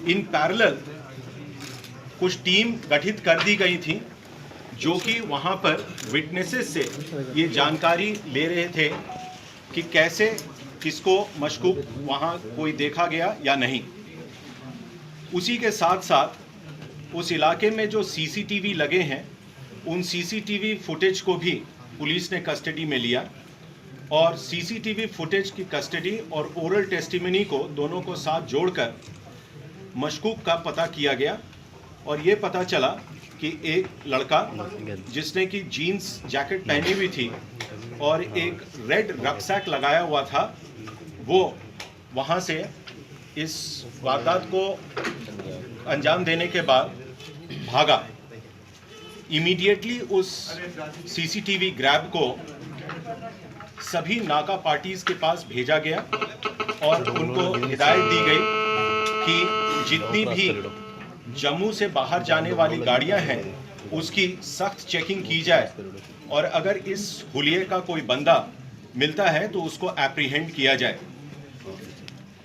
In parallel कुछ team गठित कर दी गई थी जो कि वहाँ पर विटनेसेस से ये जानकारी ले रहे थे कि कैसे किसको मशकूक वहाँ कोई देखा गया या नहीं। उसी के साथ साथ उस इलाके में जो सीसीटीवी लगे हैं उन सीसीटीवी फुटेज को भी पुलिस ने कस्टडी में लिया और सीसीटीवी फुटेज की कस्टडी और ओरल टेस्टिमनी को दोनों को साथ जोड़कर मशकूक का पता किया गया और ये पता चला कि एक लड़का जिसने कि जीन्स जैकेट पहनी हुई थी और एक रेड रक्सैक लगाया हुआ था वो वहाँ से इस वारदात को अंजाम देने के बाद भागा। इमीडिएटली उस सीसीटीवी ग्रैब को सभी नाका पार्टीज के पास भेजा गया और उनको हिदायत दी गई कि जितनी भी जम्मू से बाहर जाने वाली गाड़ियां हैं उसकी सख्त चेकिंग की जाए और अगर इस हुलिये का कोई बंदा मिलता है तो उसको एप्रीहेंड किया जाए।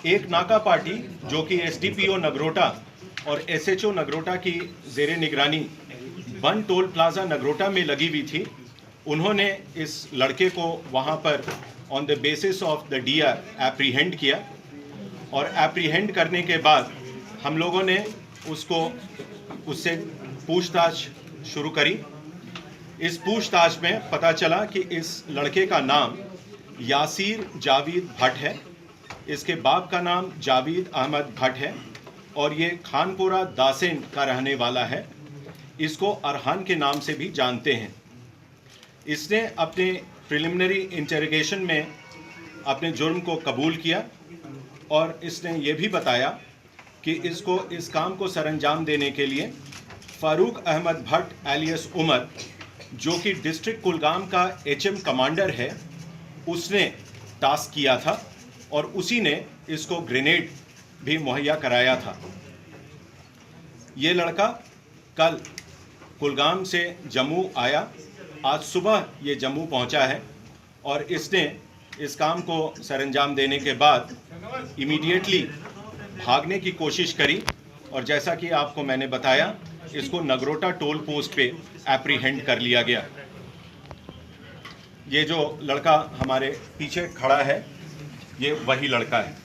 एक नाका पार्टी जो कि एसडीपीओ नगरोटा और एसएचओ नगरोटा की ज़ेरे निगरानी वन टोल प्लाजा नगरोटा में लगी हुई थी, उन्होंने इस लड़के को वहां पर on the basis of the DR apprehend किया और एप्रीहेंड करने के बाद हम लोगों ने उससे पूछताछ शुरू करी। इस पूछताछ में पता चला कि इस लड़के का नाम यासीर जावेद भट्ट है, इसके बाप का नाम जावेद अहमद भट्ट है और ये खानपुरा दासेन का रहने वाला है। इसको अरहान के नाम से भी जानते हैं। इसने अपने प्रिलिमिनरी इंटेरोगेशन में अपने जुर्म को कबूल किया और इसने ये भी बताया कि इसको इस काम को सरंजाम देने के लिए फारूक अहमद भट्ट एलियस उमर जो कि डिस्ट्रिक्ट कुलगाम का एचएम कमांडर है उसने टास्क किया था और उसी ने इसको ग्रेनेड भी मुहैया कराया था। ये लड़का कल कुलगाम से जम्मू आया, आज सुबह ये जम्मू पहुंचा है और इसने इस काम को सरंजाम देने के बाद इमीडिएटली भागने की कोशिश करी और जैसा कि आपको मैंने बताया इसको नगरोटा टोल पोस्ट पे एप्रीहेंड कर लिया गया। ये जो लड़का हमारे पीछे खड़ा है ये वही लड़का है।